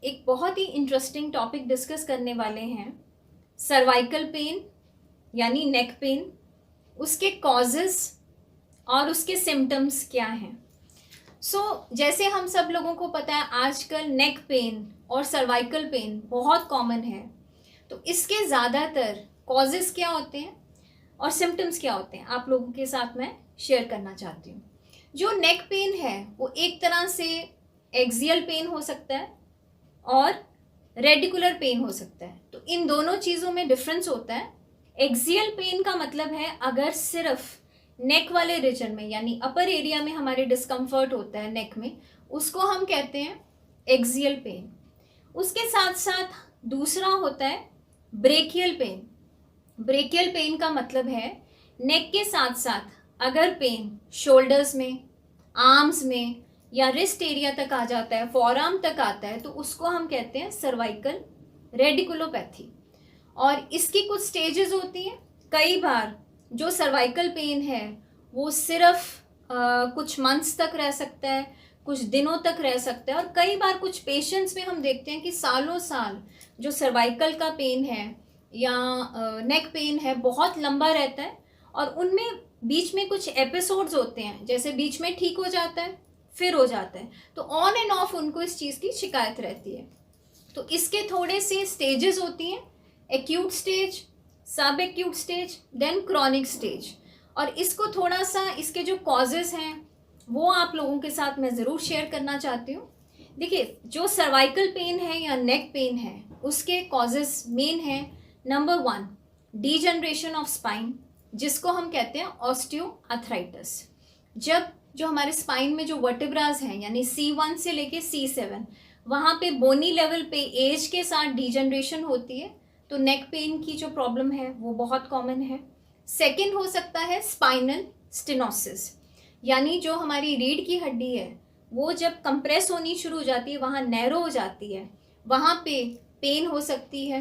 एक बहुत ही interesting topic discuss करने वाले हैं। सर्वाइकल पेन यानी नेक पेन, उसके कॉजेस और उसके सिम्टम्स क्या हैं। जैसे हम सब लोगों को पता है आजकल नेक पेन और सर्वाइकल पेन बहुत कॉमन है। तो इसके ज़्यादातर कॉजेस क्या होते हैं और सिम्टम्स क्या होते हैं, आप लोगों के साथ मैं शेयर करना चाहती हूँ। जो नेक पेन है वो एक तरह से एक्सियल पेन हो सकता है और रेडिकुलर पेन हो सकता है। तो इन दोनों चीज़ों में डिफरेंस होता है। एक्सियल पेन का मतलब है अगर सिर्फ नेक वाले रीजन में यानी अपर एरिया में हमारे डिस्कम्फर्ट होता है नेक में, उसको हम कहते हैं एक्सियल पेन। उसके साथ साथ दूसरा होता है ब्रेकियल पेन। ब्रेकियल पेन का मतलब है नेक के साथ साथ अगर पेन शोल्डर्स में, आर्म्स में या रिस्ट एरिया तक आ जाता है, फॉरआर्म तक आता है, तो उसको हम कहते हैं सर्वाइकल रेडिकुलोपैथी। और इसकी कुछ स्टेजेस होती हैं। कई बार जो सर्वाइकल पेन है वो सिर्फ कुछ मंथ्स तक रह सकता है, कुछ दिनों तक रह सकता है, और कई बार कुछ पेशेंट्स में हम देखते हैं कि सालों साल जो सर्वाइकल का पेन है या नेक पेन है बहुत लंबा रहता है। और उनमें बीच में कुछ एपिसोड्स होते हैं, जैसे बीच में ठीक हो जाता है फिर हो जाता है, तो ऑन एंड ऑफ उनको इस चीज़ की शिकायत रहती है। तो इसके थोड़े से स्टेजेस होती हैं, acute stage, sub acute stage, then chronic stage. और इसको थोड़ा सा इसके जो कॉजेज़ हैं वो आप लोगों के साथ मैं ज़रूर शेयर करना चाहती हूँ। देखिए, जो सर्वाइकल पेन है या नेक पेन है उसके कॉजेज़ मेन हैं। नंबर 1, डीजनरेशन ऑफ स्पाइन, जिसको हम कहते हैं ऑस्टियोआर्थराइटिस। जब जो हमारे स्पाइन में जो वर्टिब्रास हैं यानी C1 से लेके C7, वहाँ पे बोनी लेवल पे एज के साथ डीजनरेशन होती है, तो नेक पेन की जो प्रॉब्लम है वो बहुत कॉमन है। सेकंड हो सकता है स्पाइनल स्टेनोसिस, यानी जो हमारी रीढ़ की हड्डी है वो जब कंप्रेस होनी शुरू हो जाती है, वहाँ नैरो हो जाती है, वहाँ पे पेन हो सकती है।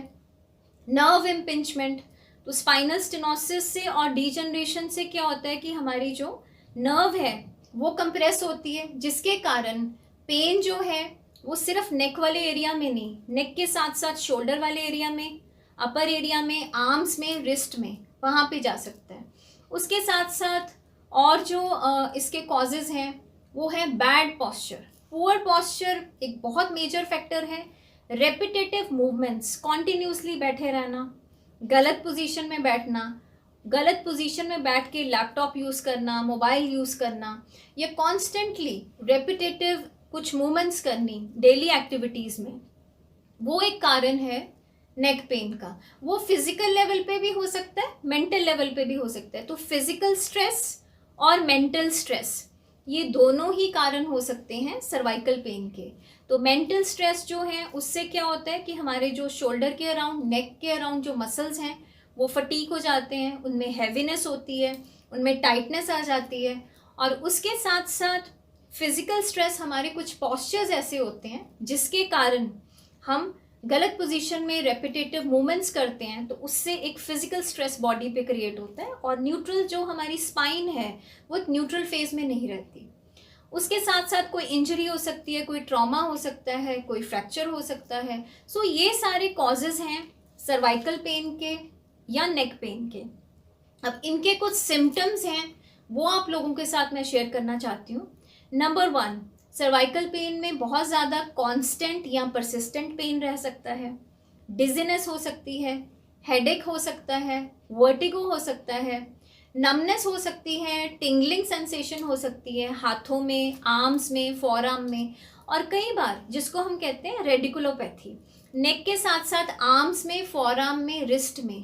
नर्व इम्पिंचमेंट, तो स्पाइनल स्टेनोसिस से और डीजनरेशन से क्या होता है कि हमारी जो नर्व है वो कंप्रेस होती है, जिसके कारण पेन जो है वो सिर्फ नेक वाले एरिया में नहीं, नेक के साथ साथ शोल्डर वाले एरिया में, अपर एरिया में, आर्म्स में, रिस्ट में, वहाँ पे जा सकता है। उसके साथ साथ और जो इसके कॉजेज़ हैं वो है बैड पॉस्चर। पुअर पॉस्चर एक बहुत मेजर फैक्टर है। रेपिटेटिव मूवमेंट्स, कॉन्टिन्यूसली बैठे रहना, गलत पोजीशन में बैठना, गलत पोजीशन में बैठ के लैपटॉप यूज़ करना, मोबाइल यूज़ करना, या कॉन्स्टेंटली रेपिटेटिव कुछ मूवमेंट्स करनी डेली एक्टिविटीज़ में, वो एक कारण है नेक पेन का। वो फिजिकल लेवल पे भी हो सकता है, मेंटल लेवल पे भी हो सकता है। तो फिजिकल स्ट्रेस और मेंटल स्ट्रेस, ये दोनों ही कारण हो सकते हैं सर्वाइकल पेन के। तो मेंटल स्ट्रेस जो है उससे क्या होता है कि हमारे जो शोल्डर के अराउंड, नेक के अराउंड जो मसल्स हैं वो फटीक हो जाते हैं, उनमें हैवीनेस होती है, उनमें टाइटनेस आ जाती है। और उसके साथ साथ फिजिकल स्ट्रेस, हमारे कुछ पॉस्चर्स ऐसे होते हैं जिसके कारण हम गलत पोजीशन में रेपिटेटिव मूवमेंट्स करते हैं, तो उससे एक फिजिकल स्ट्रेस बॉडी पे क्रिएट होता है और न्यूट्रल जो हमारी स्पाइन है वो एक न्यूट्रल फेज में नहीं रहती। उसके साथ साथ कोई इंजरी हो सकती है, कोई ट्रॉमा हो सकता है, कोई फ्रैक्चर हो सकता है। ये सारे कॉजेज़ हैं सर्वाइकल पेन के या नेक पेन के। अब इनके कुछ सिम्टम्स हैं वो आप लोगों के साथ मैं शेयर करना चाहती हूँ। नंबर 1, सर्वाइकल पेन में बहुत ज़्यादा कांस्टेंट या परसिस्टेंट पेन रह सकता है, डिजीनेस हो सकती है, हेडेक हो सकता है, वर्टिगो हो सकता है, नमनेस हो सकती है, टिंगलिंग सेंसेशन हो सकती है हाथों में, आर्म्स में, फॉरआर्म में, और कई बार जिसको हम कहते हैं रेडिकुलोपैथी, नेक के साथ साथ आर्म्स में, फॉरआर्म में, रिस्ट में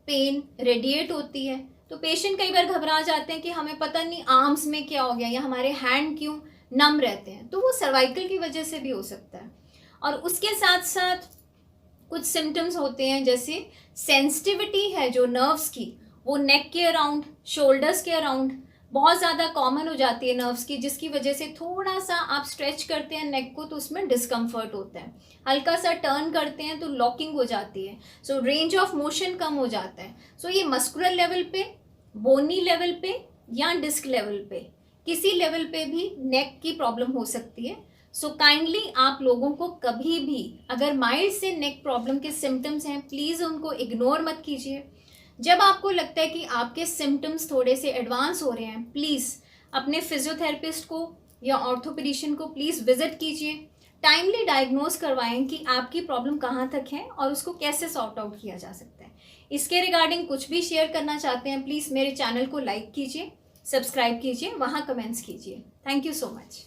पेन रेडिएट होती है। तो पेशेंट कई बार घबरा जाते हैं कि हमें पता नहीं आर्म्स में क्या हो गया या हमारे हैंड क्यों नम रहते हैं, तो वो सर्वाइकल की वजह से भी हो सकता है। और उसके साथ साथ कुछ सिम्टम्स होते हैं, जैसे सेंसिटिविटी है जो नर्व्स की, वो नेक के अराउंड, शोल्डर्स के अराउंड बहुत ज़्यादा कॉमन हो जाती है नर्व्स की, जिसकी वजह से थोड़ा सा आप स्ट्रेच करते हैं नेक को तो उसमें डिस्कम्फर्ट होता है, हल्का सा टर्न करते हैं तो लॉकिंग हो जाती है, रेंज ऑफ मोशन कम हो जाता है। ये मस्कुलर लेवल पे, बोनी लेवल पे या डिस्क लेवल पे, किसी लेवल पे भी नेक की प्रॉब्लम हो सकती है। सो काइंडली आप लोगों को कभी भी अगर माइल्ड से नेक प्रॉब्लम के सिम्टम्स हैं, प्लीज़ उनको इग्नोर मत कीजिए। जब आपको लगता है कि आपके सिम्टम्स थोड़े से एडवांस हो रहे हैं, प्लीज़ अपने फिजियोथेरेपिस्ट को या ऑर्थोपेडिशियन को प्लीज़ विजिट कीजिए। टाइमली डायग्नोज करवाएं कि आपकी प्रॉब्लम कहाँ तक है और उसको कैसे सॉर्ट आउट किया जा सकता है। इसके रिगार्डिंग कुछ भी शेयर करना चाहते हैं, प्लीज़ मेरे चैनल को लाइक कीजिए, सब्सक्राइब कीजिए, वहाँ कमेंट्स कीजिए। Thank you so much.